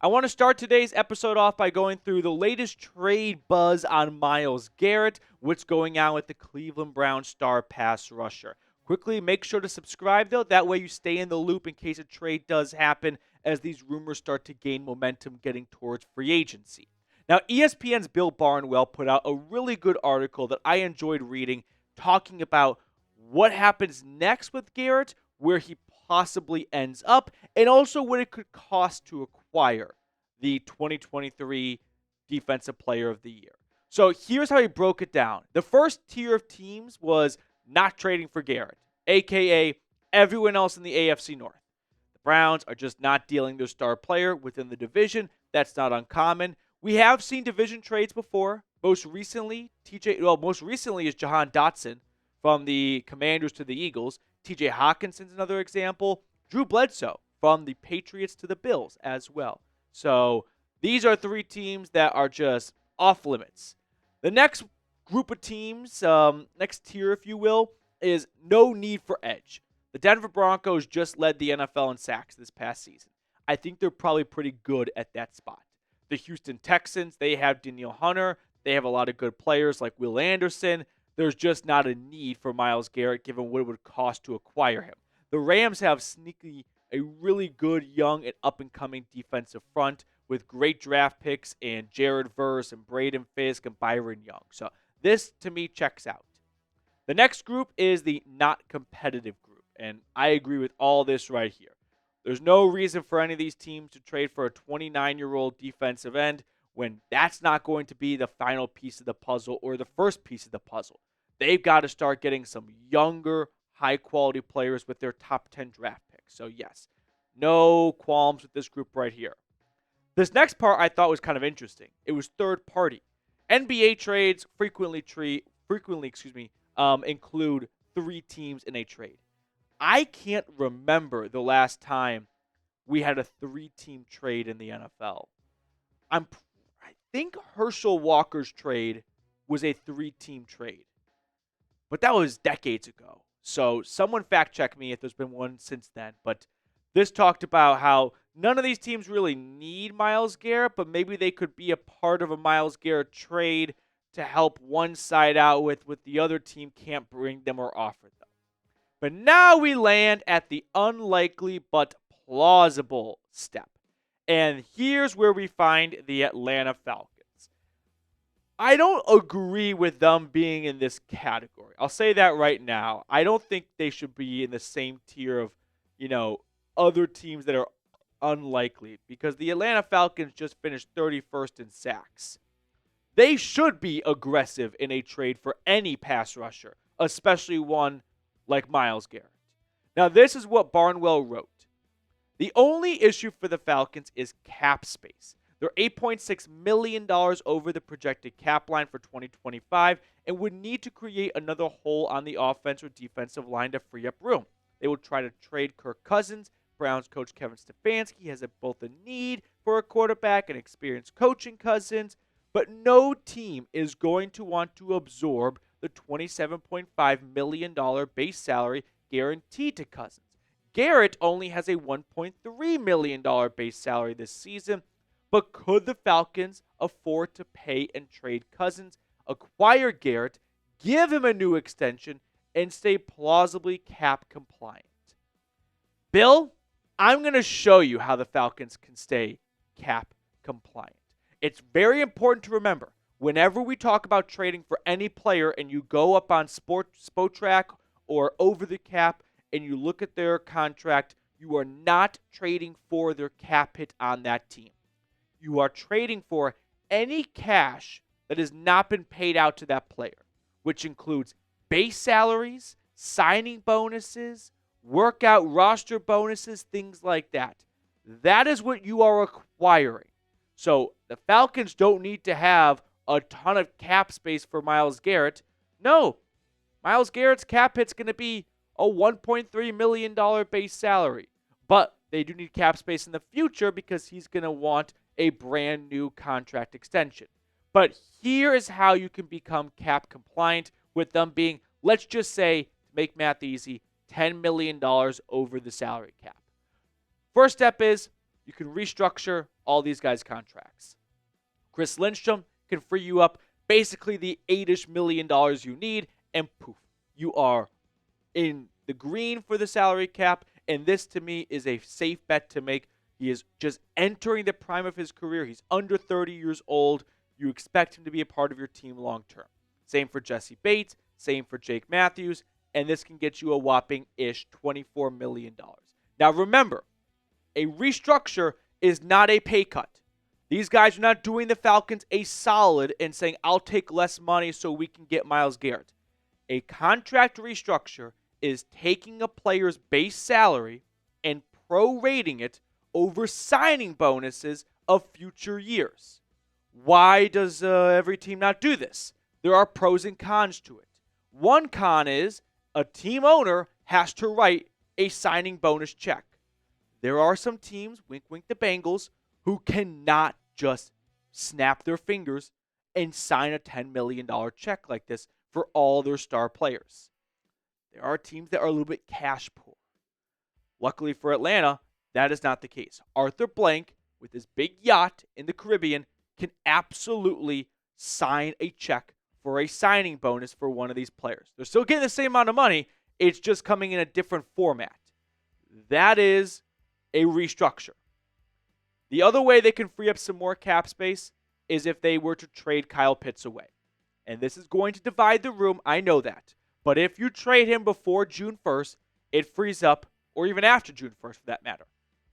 I want to start today's episode off by going through the latest trade buzz on Myles Garrett, what's going on with the Cleveland Browns star pass rusher. Quickly, make sure to subscribe, though. That way you stay in the loop in case a trade does happen as these rumors start to gain momentum getting towards free agency. Now, ESPN's Bill Barnwell put out a really good article that I enjoyed reading talking about what happens next with Garrett, where he possibly ends up, and also what it could cost to acquire the 2023 Defensive Player of the Year. So here's how he broke it down. The first tier of teams was not trading for Garrett, a.k.a. everyone else in the AFC North. The Browns are just not dealing their star player within the division. That's not uncommon. We have seen division trades before. Most recently is Jahan Dotson from the Commanders to the Eagles. TJ Hawkinson's another example. Drew Bledsoe from the Patriots to the Bills as well. So these are three teams that are just off limits. The next group of teams, next tier, if you will, is no need for edge. The Denver Broncos just led the NFL in sacks this past season. I think they're probably pretty good at that spot. The Houston Texans, they have Danielle Hunter. They have a lot of good players like Will Anderson. There's just not a need for Myles Garrett given what it would cost to acquire him. The Rams have sneakily a really good young and up-and-coming defensive front with great draft picks and Jared Verse and Braden Fisk and Byron Young. So this, to me, checks out. The next group is the not competitive group, and I agree with all this right here. There's no reason for any of these teams to trade for a 29-year-old defensive end when that's not going to be the final piece of the puzzle or the first piece of the puzzle. They've got to start getting some younger, high-quality players with their top 10 draft picks. So, yes, no qualms with this group right here. This next part I thought was kind of interesting. It was third party. NBA trades frequently include three teams in a trade. I can't remember the last time we had a three-team trade in the NFL. I think Herschel Walker's trade was a three-team trade. But that was decades ago. So someone fact-check me if there's been one since then. But this talked about how none of these teams really need Myles Garrett, but maybe they could be a part of a Myles Garrett trade to help one side out with what the other team can't bring them or offer them. But now we land at the unlikely but plausible step. And here's where we find the Atlanta Falcons. I don't agree with them being in this category. I'll say that right now. I don't think they should be in the same tier of, other teams that are unlikely because the Atlanta Falcons just finished 31st in sacks. They should be aggressive in a trade for any pass rusher, especially one like Myles Garrett. Now, this is what Barnwell wrote. The only issue for the Falcons is cap space. They're $8.6 million over the projected cap line for 2025 and would need to create another hole on the offense or defensive line to free up room. They will try to trade Kirk Cousins. Browns coach Kevin Stefanski has both a need for a quarterback and experienced coaching Cousins, but no team is going to want to absorb the $27.5 million base salary guaranteed to Cousins. Garrett only has a $1.3 million base salary this season, but could the Falcons afford to pay and trade Cousins, acquire Garrett, give him a new extension, and stay plausibly cap compliant? Bill, I'm going to show you how the Falcons can stay cap compliant. It's very important to remember, whenever we talk about trading for any player and you go up on Spotrac or Over the Cap and you look at their contract, you are not trading for their cap hit on that team. You are trading for any cash that has not been paid out to that player, which includes base salaries, signing bonuses, workout roster bonuses, things like that. That is what you are acquiring. So the Falcons don't need to have a ton of cap space for Myles Garrett. No, Myles Garrett's cap hit's going to be a $1.3 million base salary. But they do need cap space in the future because he's going to want a brand new contract extension. But here is how you can become cap compliant with them being, let's just say, to make math easy, $10 million over the salary cap. First step is you can restructure all these guys' contracts. Chris Lindstrom can free you up basically the $8-ish million you need, and poof, you are in the green for the salary cap, and this to me is a safe bet to make. He is just entering the prime of his career. He's under 30 years old. You expect him to be a part of your team long term. Same for Jesse Bates, same for Jake Matthews, and this can get you a whopping-ish $24 million. Now remember, a restructure is not a pay cut. These guys are not doing the Falcons a solid and saying, I'll take less money so we can get Myles Garrett. A contract restructure is taking a player's base salary and prorating it over signing bonuses of future years. Why does every team not do this? There are pros and cons to it. One con is a team owner has to write a signing bonus check. There are some teams, wink, wink, the Bengals, who cannot just snap their fingers and sign a $10 million check like this for all their star players. There are teams that are a little bit cash poor. Luckily for Atlanta, that is not the case. Arthur Blank, with his big yacht in the Caribbean, can absolutely sign a check for a signing bonus for one of these players. They're still getting the same amount of money. It's just coming in a different format. That is a restructure. The other way they can free up some more cap space is if they were to trade Kyle Pitts away. And this is going to divide the room, I know that. But if you trade him before June 1st, it frees up, or even after June 1st for that matter,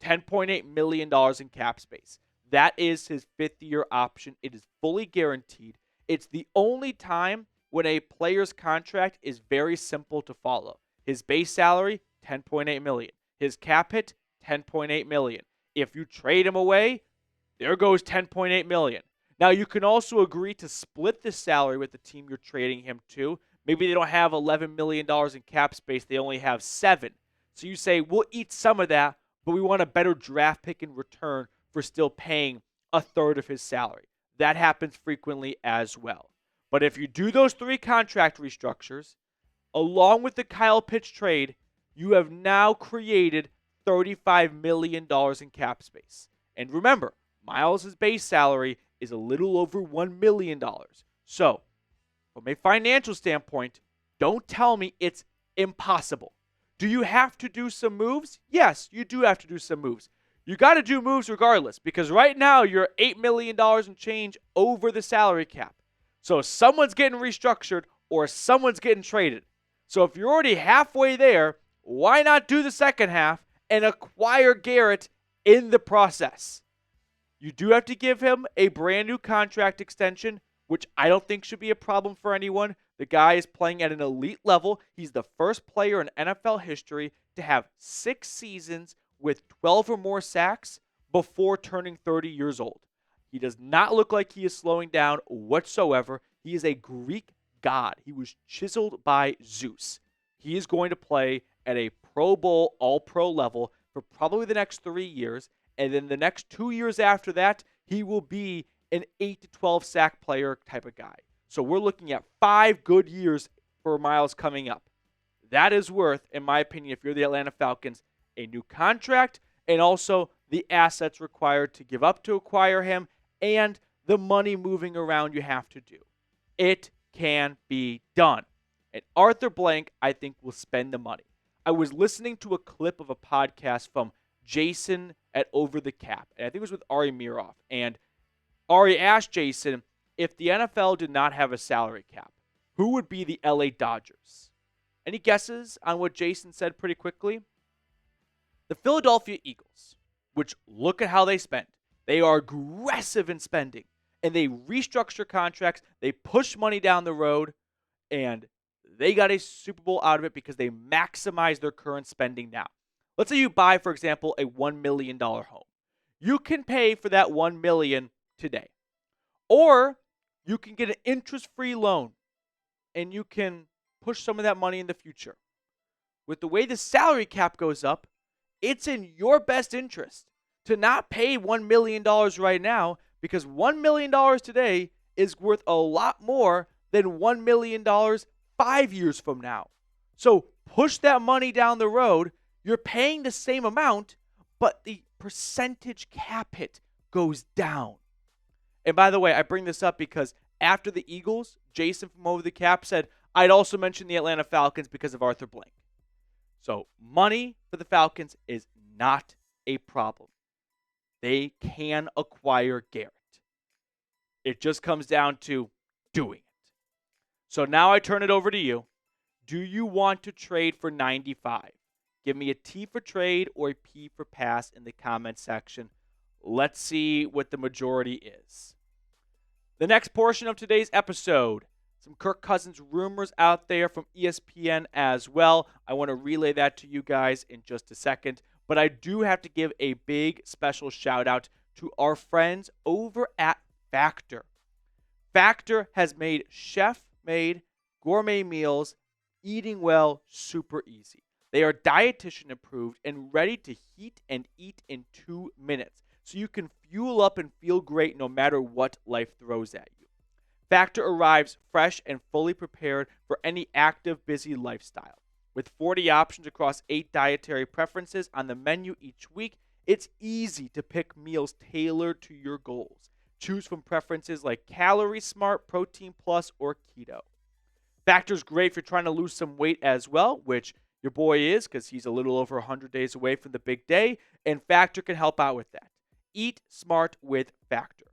$10.8 million in cap space. That is his fifth-year option. It is fully guaranteed. It's the only time when a player's contract is very simple to follow. His base salary, $10.8 million. His cap hit, $10.8 million. If you trade him away, there goes $10.8 million. Now, you can also agree to split the salary with the team you're trading him to. Maybe they don't have $11 million in cap space. They only have $7 million. So you say, we'll eat some of that, but we want a better draft pick in return for still paying a third of his salary. That happens frequently as well. But if you do those three contract restructures, along with the Kyle Pitts trade, you have now created $35 million in cap space. And remember, Myles' base salary is a little over $1 million. So, from a financial standpoint, don't tell me it's impossible. Do you have to do some moves? Yes, you do have to do some moves. You got to do moves regardless, because right now you're $8 million and change over the salary cap. So someone's getting restructured or someone's getting traded. So if you're already halfway there, why not do the second half and acquire Garrett in the process? You do have to give him a brand new contract extension, which I don't think should be a problem for anyone. The guy is playing at an elite level. He's the first player in NFL history to have 6 seasons with 12 or more sacks before turning 30 years old. He does not look like he is slowing down whatsoever. He is a Greek god. He was chiseled by Zeus. He is going to play at a Pro Bowl, All-Pro level for probably the next 3 years. And then the next 2 years after that, he will be an 8 to 12 sack player type of guy. So we're looking at 5 good years for Myles coming up. That is worth, in my opinion, if you're the Atlanta Falcons, a new contract and also the assets required to give up to acquire him and the money moving around you have to do. It can be done. And Arthur Blank, I think, will spend the money. I was listening to a clip of a podcast from Jason at Over the Cap, and I think it was with Ari Miroff. And Ari asked Jason, if the NFL did not have a salary cap, who would be the LA Dodgers? Any guesses on what Jason said pretty quickly? The Philadelphia Eagles, which look at how they spend. They are aggressive in spending, and they restructure contracts. They push money down the road, and they got a Super Bowl out of it because they maximize their current spending now. Let's say you buy, for example, a $1 million home. You can pay for that $1 million today. Or you can get an interest-free loan, and you can push some of that money in the future. With the way the salary cap goes up, it's in your best interest to not pay $1 million right now, because $1 million today is worth a lot more than $1 million 5 years from now. So push that money down the road. You're paying the same amount, but the percentage cap hit goes down. And by the way, I bring this up because after the Eagles, Jason from Over the Cap said, I'd also mention the Atlanta Falcons because of Arthur Blank. So money for the Falcons is not a problem. They can acquire Garrett. It just comes down to doing it. So now I turn it over to you. Do you want to trade for 95? Give me a T for trade or a P for pass in the comment section. Let's see what the majority is. The next portion of today's episode, some Kirk Cousins rumors out there from ESPN as well. I want to relay that to you guys in just a second. But I do have to give a big special shout out to our friends over at Factor. Factor has made chef-made gourmet meals, eating well, super easy. They are dietitian approved and ready to heat and eat in 2 minutes. So you can fuel up and feel great no matter what life throws at you. Factor arrives fresh and fully prepared for any active, busy lifestyle. With 40 options across 8 dietary preferences on the menu each week, it's easy to pick meals tailored to your goals. Choose from preferences like Calorie Smart, Protein Plus, or Keto. Factor's great if you're trying to lose some weight as well, which your boy is because he's a little over 100 days away from the big day, and Factor can help out with that. Eat smart with Factor.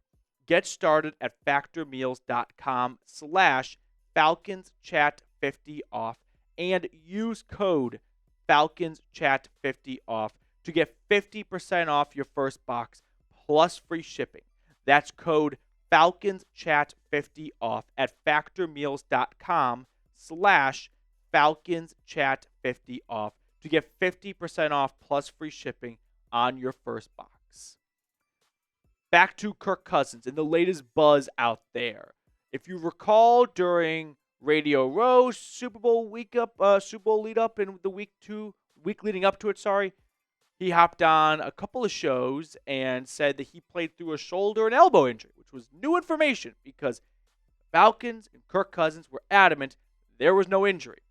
Get started at factormeals.com/FalconsChat50off and use code FalconsChat50off to get 50% off your first box plus free shipping. That's code FalconsChat50off at factormeals.com/FalconsChat50off to get 50% off plus free shipping on your first box. Back to Kirk Cousins and the latest buzz out there. If you recall, during Radio Row, Super Bowl lead up, and the week leading up to it, he hopped on a couple of shows and said that he played through a shoulder and elbow injury, which was new information because Falcons and Kirk Cousins were adamant there was no injury.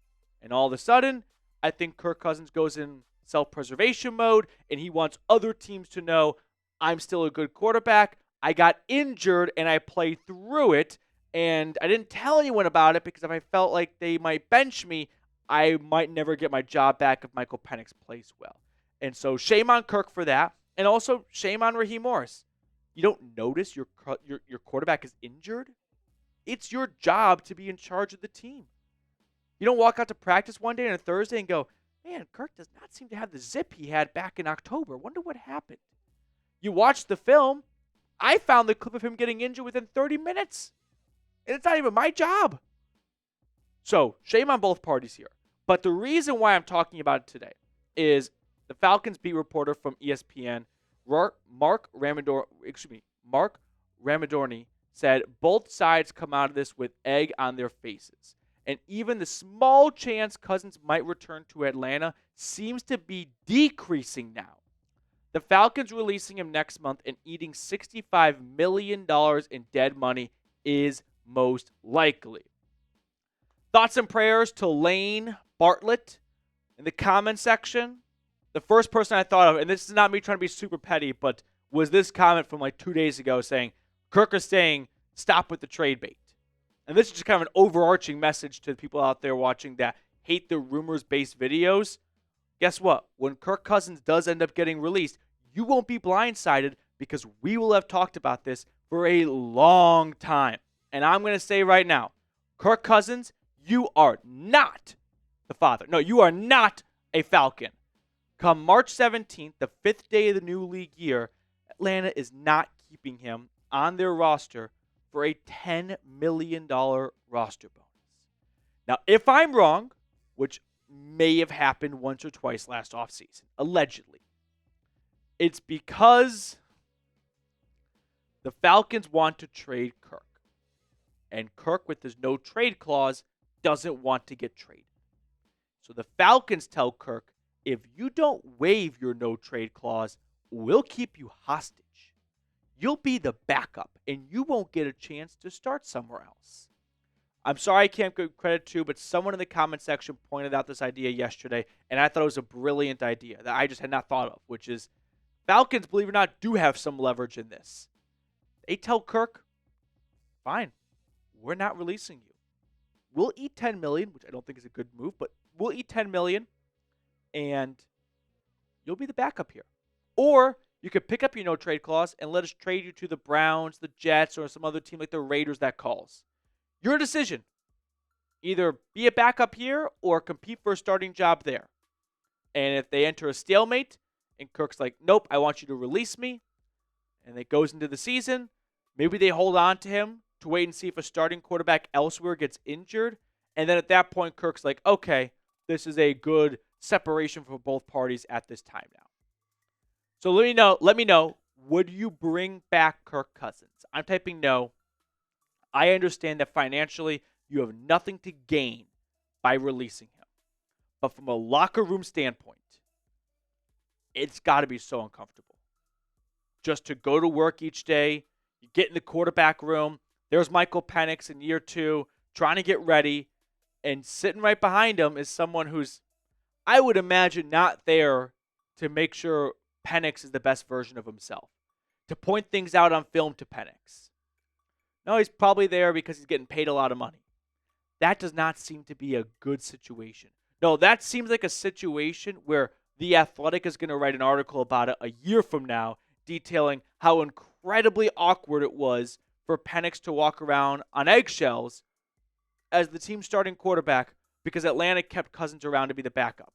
And all of a sudden, I think Kirk Cousins goes in self-preservation mode, and he wants other teams to know, I'm still a good quarterback. I got injured, and I played through it, and I didn't tell anyone about it because if I felt like they might bench me, I might never get my job back if Michael Penix plays well. And so shame on Kirk for that, and also shame on Raheem Morris. You don't notice your quarterback is injured? It's your job to be in charge of the team. You don't walk out to practice one day on a Thursday and go, man, Kirk does not seem to have the zip he had back in October. Wonder what happened. You watch the film. I found the clip of him getting injured within 30 minutes. And it's not even my job. So, shame on both parties here. But the reason why I'm talking about it today is the Falcons beat reporter from ESPN, Mark Ramadorni, said both sides come out of this with egg on their faces. And even the small chance Cousins might return to Atlanta seems to be decreasing now. The Falcons releasing him next month and eating $65 million in dead money is most likely. Thoughts and prayers to Lane Bartlett in the comment section. The first person I thought of, and this is not me trying to be super petty, but was this comment from like 2 days ago saying, Kirk is saying, stop with the trade bait. And this is just kind of an overarching message to the people out there watching that hate the rumors-based videos. Guess what? When Kirk Cousins does end up getting released, you won't be blindsided because we will have talked about this for a long time. And I'm going to say right now, Kirk Cousins, you are not the father. No, you are not a Falcon. Come March 17th, the 5th day of the new league year, Atlanta is not keeping him on their roster for a $10 million roster bonus. Now, if I'm wrong, which may have happened once or twice last offseason, allegedly, it's because the Falcons want to trade Kirk. And Kirk, with his no trade clause, doesn't want to get traded. So the Falcons tell Kirk, if you don't waive your no trade clause, we'll keep you hostage. You'll be the backup, and you won't get a chance to start somewhere else. I'm sorry I can't give credit to, but someone in the comment section pointed out this idea yesterday, and I thought it was a brilliant idea that I just had not thought of, which is Falcons, believe it or not, do have some leverage in this. They tell Kirk, fine, we're not releasing you. We'll eat $10 million, which I don't think is a good move, but we'll eat $10 million, and you'll be the backup here. Or you could pick up your no-trade clause and let us trade you to the Browns, the Jets, or some other team like the Raiders that calls. Your decision. Either be a backup here or compete for a starting job there. And if they enter a stalemate and Kirk's like, nope, I want you to release me, and it goes into the season, maybe they hold on to him to wait and see if a starting quarterback elsewhere gets injured. And then at that point, Kirk's like, okay, this is a good separation for both parties at this time now. So let me know, would you bring back Kirk Cousins? I'm typing no. I understand that financially you have nothing to gain by releasing him. But from a locker room standpoint, it's got to be so uncomfortable. Just to go to work each day, you get in the quarterback room, there's Michael Penix in year 2 trying to get ready, and sitting right behind him is someone who's, I would imagine, not there to make sure Penix is the best version of himself, to point things out on film to Penix. No, he's probably there because he's getting paid a lot of money. That does not seem to be a good situation. No, that seems like a situation where The Athletic is going to write an article about it a year from now, detailing how incredibly awkward it was for Penix to walk around on eggshells as the team's starting quarterback because Atlanta kept Cousins around to be the backup.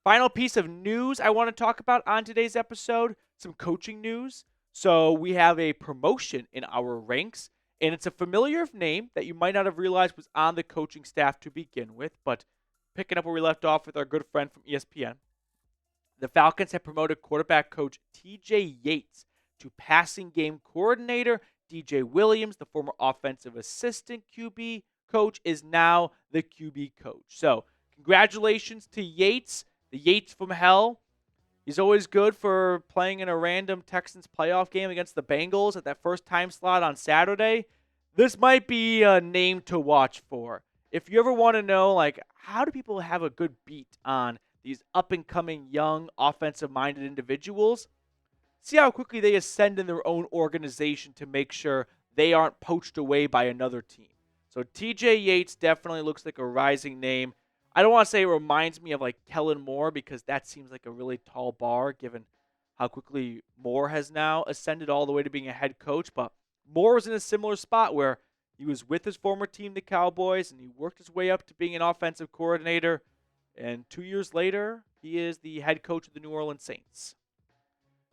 Final piece of news I want to talk about on today's episode, some coaching news. So we have a promotion in our ranks, and it's a familiar name that you might not have realized was on the coaching staff to begin with, but picking up where we left off with our good friend from ESPN, the Falcons have promoted quarterback coach TJ Yates to passing game coordinator. DJ Williams, the former offensive assistant QB coach, is now the QB coach. So congratulations to Yates, the Yates from hell. He's always good for playing in a random Texans playoff game against the Bengals at that first time slot on Saturday. This might be a name to watch for. If you ever want to know, like, how do people have a good beat on these up-and-coming young offensive-minded individuals, see how quickly they ascend in their own organization to make sure they aren't poached away by another team. So TJ Yates definitely looks like a rising name. I don't want to say it reminds me of like Kellen Moore because that seems like a really tall bar given how quickly Moore has now ascended all the way to being a head coach. But Moore was in a similar spot where he was with his former team, the Cowboys, and he worked his way up to being an offensive coordinator. And 2 years later, he is the head coach of the New Orleans Saints.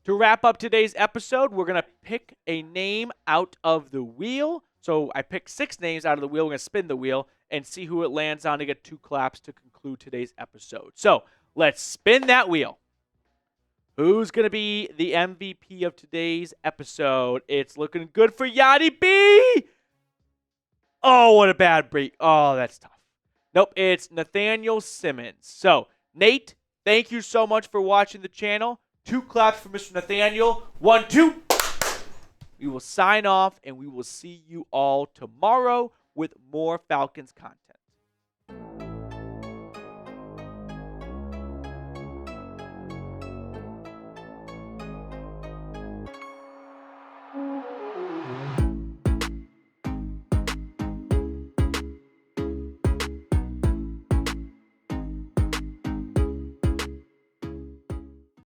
To wrap up today's episode, we're going to pick a name out of the wheel. So I picked 6 names out of the wheel. We're going to spin the wheel and see who it lands on to get 2 claps to conclude today's episode. So let's spin that wheel. Who's going to be the MVP of today's episode? It's looking good for Yachty B. Oh, what a bad break. Oh, that's tough. Nope, it's Nathaniel Simmons. So, Nate, thank you so much for watching the channel. 2 claps for Mr. Nathaniel. 1, 2. We will sign off, and we will see you all tomorrow with more Falcons content.